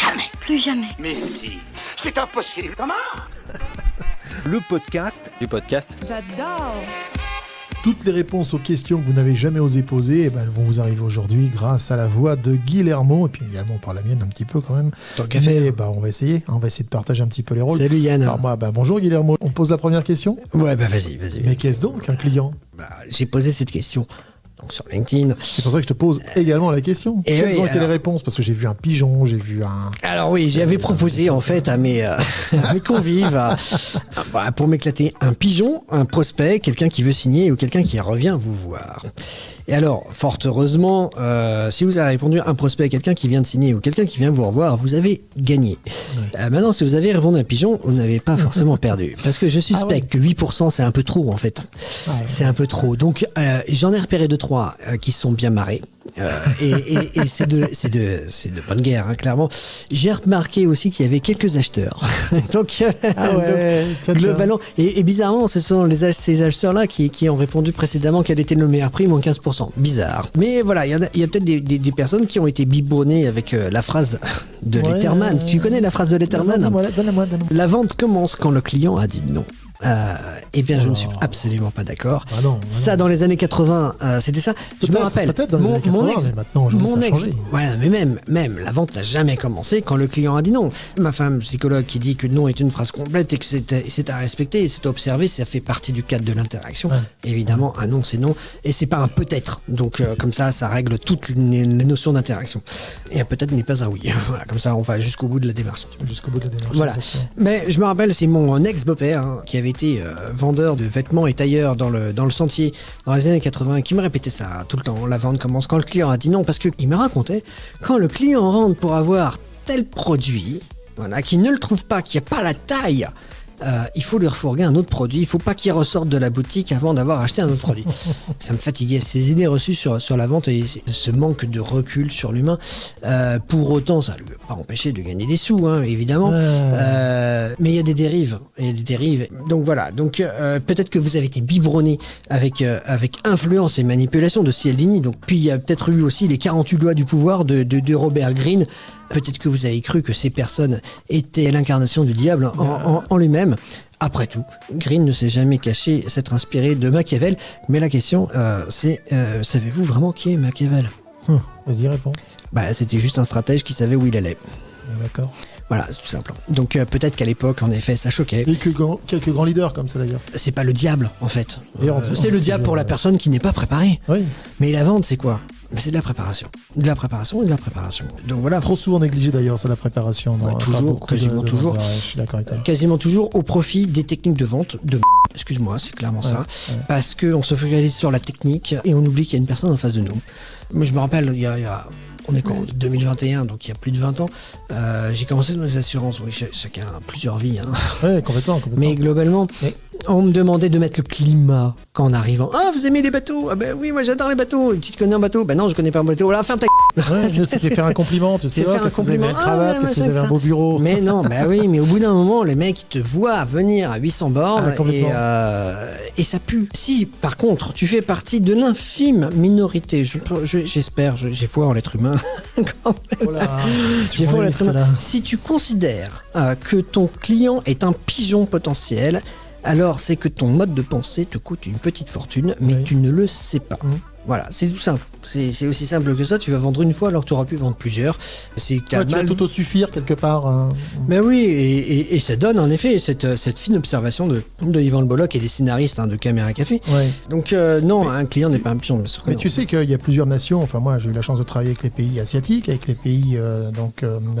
Jamais. Plus jamais. Mais si, c'est impossible. Comment? Le podcast du podcast. J'adore. Toutes les réponses aux questions que vous n'avez jamais osé poser, elles vont vous arriver aujourd'hui grâce à la voix de Guillermo, et puis également par la mienne un petit peu quand même. Tant qu'à faire. Mais on va essayer de partager un petit peu les rôles. Salut Yann. Alors moi, bonjour Guillermo. On pose la première question? Ouais, vas-y. Mais qu'est-ce donc un client? J'ai posé cette question donc sur LinkedIn. C'est pour ça que je te pose également la question. Et Quelles ont été les réponses? Parce que j'ai vu un pigeon, j'ai vu un... Alors oui, j'avais proposé en fait à mes convives pour m'éclater un pigeon, un prospect, quelqu'un qui veut signer ou quelqu'un qui revient vous voir. Et alors, fort heureusement, si vous avez répondu un prospect, quelqu'un qui vient de signer ou quelqu'un qui vient vous revoir, vous avez gagné. Ouais. Maintenant, si vous avez répondu à un pigeon, vous n'avez pas forcément perdu. Parce que je suspecte que 8%, c'est un peu trop en fait. Ouais. C'est un peu trop. Donc, j'en ai repéré 2-3 qui sont bien marrés. Et c'est de bonne guerre, hein, clairement. J'ai remarqué aussi qu'il y avait quelques acheteurs. donc, globalement, et bizarrement, ce sont ces acheteurs-là qui ont répondu précédemment quel était le meilleur prix, moins 15%. Bizarre. Mais voilà, il y a peut-être des personnes qui ont été biberonnées avec la phrase de Letterman. Tu connais la phrase de Letterman? Donne-moi. La vente commence quand le client a dit non. Eh bien, je ne suis absolument pas d'accord. Ça, dans les années 80, c'était ça. Je me rappelle. Peut-être dans les années 80, mais maintenant, ça a changé. Voilà, mais même, la vente n'a jamais commencé quand le client a dit non. Ma femme psychologue qui dit que non est une phrase complète et que c'est à respecter, c'est à observer, ça fait partie du cadre de l'interaction. Ouais. Évidemment, un non, c'est non. Et c'est pas un peut-être. Donc, comme ça règle toutes les notions d'interaction. Et un peut-être n'est pas un oui. Voilà, comme ça, on va jusqu'au bout de la démarche. Voilà. Mais je me rappelle, c'est mon ex-beau-père qui avait été vendeur de vêtements et tailleur dans le sentier dans les années 80 qui me répétait ça tout le temps. La vente commence quand le client a dit non, parce qu'il me racontait quand le client rentre pour avoir tel produit, voilà, qu'il ne le trouve pas, qu'il n'y a pas la taille, il faut lui refourguer un autre produit. Il ne faut pas qu'il ressorte de la boutique avant d'avoir acheté un autre produit. Ça me fatiguait, ces idées reçues sur la vente et ce manque de recul sur l'humain. Pour autant, ça ne lui a pas empêché de gagner des sous, hein, évidemment. Mais il y a des dérives. Donc voilà. Donc peut-être que vous avez été biberonné avec influence et manipulation de Cialdini. Donc puis il y a peut-être eu aussi les 48 lois du pouvoir de Robert Greene. Peut-être que vous avez cru que ces personnes étaient l'incarnation du diable en lui-même. Après tout, Greene ne s'est jamais caché s'être inspiré de Machiavel. Mais la question, c'est savez-vous vraiment qui est Machiavel? Vas-y, réponds. C'était juste un stratège qui savait où il allait. D'accord. Voilà, c'est tout simple. Donc peut-être qu'à l'époque, en effet, ça choquait. Et quelques grands leaders comme ça d'ailleurs. C'est pas le diable, en fait. C'est le diable pour la personne qui n'est pas préparée. Oui. Mais la vente, c'est quoi? C'est de la préparation. De la préparation. Donc voilà. Trop souvent négligé d'ailleurs, c'est la préparation. Ouais, toujours, quasiment toujours. Je suis d'accord avec toi. Quasiment toujours au profit des techniques de vente excuse-moi, c'est clairement ça. Ouais. Parce qu'on se focalise sur la technique et on oublie qu'il y a une personne en face de nous. Moi, je me rappelle, on est en 2021, donc il y a plus de 20 ans. J'ai commencé dans les assurances. Oui, chacun a plusieurs vies. Hein. Oui, complètement. Mais globalement, on me demandait de mettre le climat en arrivant. Ah, vous aimez les bateaux? Ah ben oui, moi j'adore les bateaux. Tu te connais un bateau? Ben non, je connais pas un bateau. Là, ferme ta c'est faire un compliment. Tu sais pas, qu'est-ce que vous avez une cravate, qu'est-ce que vous avez un beau bureau. Mais non, oui, mais au bout d'un moment, les mecs, ils te voient venir à 800 bornes et ça pue. Si, par contre, tu fais partie de l'infime minorité, j'espère, j'ai foi en l'être humain. J'ai foi en l'être humain. Si tu considères que ton client est un pigeon potentiel, alors c'est que ton mode de pensée te coûte une petite fortune, mais tu ne le sais pas. Voilà, c'est tout simple. C'est aussi simple que ça. Tu vas vendre une fois alors que tu auras pu vendre plusieurs. Tu vas t'auto-suffire quelque part. Mais oui, et ça donne en effet cette fine observation de Yvan Le Bolloc et des scénaristes de Caméra Café. Ouais. Donc non, un client n'est pas un pion. Mais tu sais qu'il y a plusieurs nations. Enfin moi, j'ai eu la chance de travailler avec les pays asiatiques, avec les pays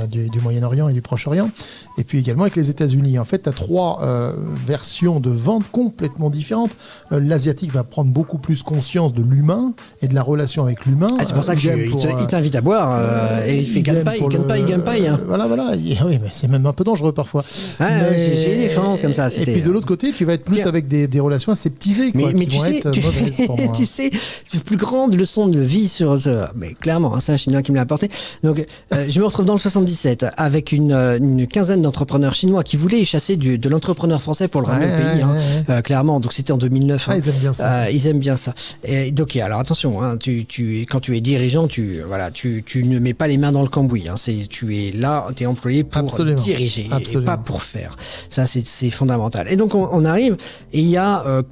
du Moyen-Orient et du Proche-Orient, et puis également avec les États-Unis. En fait, tu as 3 versions de vente complètement différentes. L'asiatique va prendre beaucoup plus conscience de l'humain et de la relation avec l'humain. C'est pour ça qu'il t'invite à boire et il fait gagne paille. Hein. Voilà. Oui, mais c'est même un peu dangereux parfois. J'ai une différence comme ça. Et puis de l'autre côté, tu vas être plus avec des relations aseptisées, quoi, qui vont être mauvaises pour moi. Tu sais, la plus grande leçon de vie sur mais clairement, c'est un Chinois qui me l'a apporté. Donc, je me retrouve dans le 77 avec une quinzaine d'entrepreneurs chinois qui voulaient chasser de l'entrepreneur français pour le ramener au pays. Clairement, donc c'était en 2009. Ils aiment bien ça. Ils aiment bien ça. Et donc, alors attention, tu quand tu es dirigeant, tu ne mets pas les mains dans le cambouis. Hein. Tu es là, tu es employé pour diriger et pas pour faire. Ça, c'est fondamental. Et donc, on arrive et il y a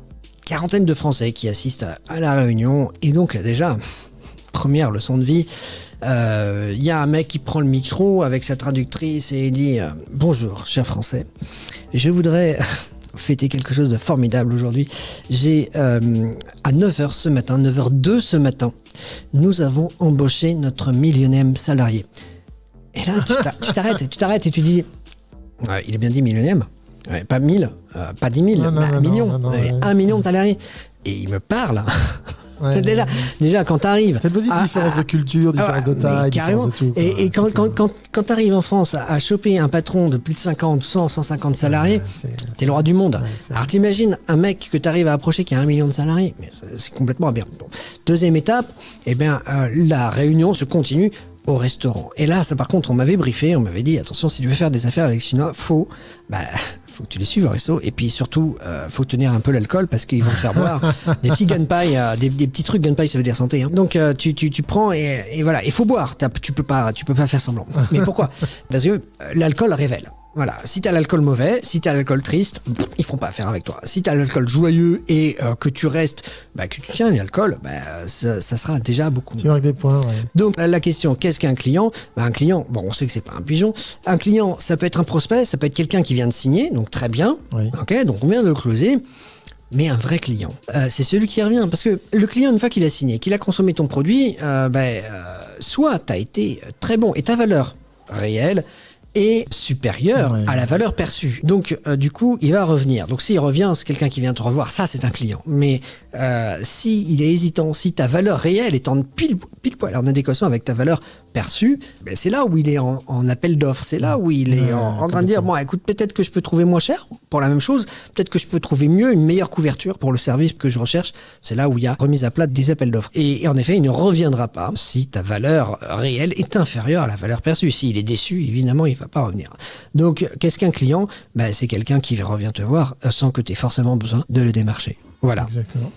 quarantaine de Français qui assistent à la réunion. Et donc, déjà, première leçon de vie, il y a un mec qui prend le micro avec sa traductrice et il dit « Bonjour, chers Français, je voudrais... » fêter quelque chose de formidable aujourd'hui. J'ai à 9h ce matin, 9h02 ce matin, nous avons embauché notre 1 000e salarié. Et là, tu t'arrêtes et tu dis il est bien dit 1 000e, pas 1000, pas 10 000, 1 million, 1 million de salariés. Et il me parle. Ouais, déjà, quand t'arrives... C'est une petite différence de culture, différence de taille, différence de tout. Et quand t'arrives en France à choper un patron de plus de 50, 100, 150 salariés, t'es le roi du monde. Alors t'imagines un mec que t'arrives à approcher qui a 1 million de salariés, mais c'est complètement aberrant. Bon. Deuxième étape, la réunion se continue au restaurant. Et là, ça par contre, on m'avait briefé, on m'avait dit, attention, si tu veux faire des affaires avec les Chinois, faut que tu les suives au resto. Et puis surtout, faut tenir un peu l'alcool parce qu'ils vont te faire boire des petits gunpei, des petits trucs gunpei, ça veut dire santé. Hein. Donc tu prends et voilà, il faut boire. Tu peux pas faire semblant. Mais pourquoi ? Parce que l'alcool révèle. Voilà, si t'as l'alcool mauvais, si t'as l'alcool triste, ils feront pas affaire avec toi. Si t'as l'alcool joyeux et que tu restes, que tu tiens l'alcool, ça sera déjà beaucoup mieux. Tu marques des points, ouais. Donc la question, qu'est-ce qu'un client ? Un client, on sait que c'est pas un pigeon. Un client, ça peut être un prospect, ça peut être quelqu'un qui vient de signer, donc très bien. Oui. Ok, donc on vient de le closer. Mais un vrai client, c'est celui qui revient. Parce que le client, une fois qu'il a signé, qu'il a consommé ton produit, soit t'as été très bon et ta valeur réelle est supérieur à la valeur perçue. Donc, du coup, il va revenir. Donc, s'il revient, c'est quelqu'un qui vient te revoir. Ça, c'est un client. Mais s'il est hésitant, si ta valeur réelle est en pile poil en adéquation avec ta valeur perçue, c'est là où il est en appel d'offres. C'est là où il est en train de dire, écoute, peut-être que je peux trouver moins cher pour la même chose. Peut-être que je peux trouver mieux, une meilleure couverture pour le service que je recherche. C'est là où il y a remise à plat des appels d'offres. Et en effet, il ne reviendra pas si ta valeur réelle est inférieure à la valeur perçue. S'il est déçu, évidemment, il ne va pas revenir. Donc, qu'est-ce qu'un client ? C'est quelqu'un qui revient te voir sans que tu aies forcément besoin de le démarcher. Voilà. Exactement.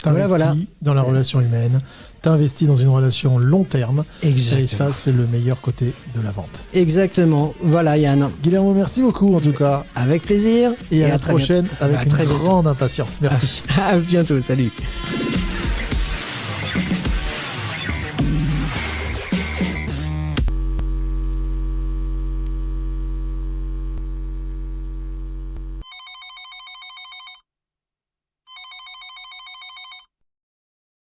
T'investis dans la relation humaine, t'investis dans une relation long terme. Exactement. Et ça, c'est le meilleur côté de la vente. Exactement. Voilà, Yann. Guillermo, merci beaucoup en tout cas. Avec plaisir. Et à la prochaine avec une grande impatience. Merci. À bientôt. Salut.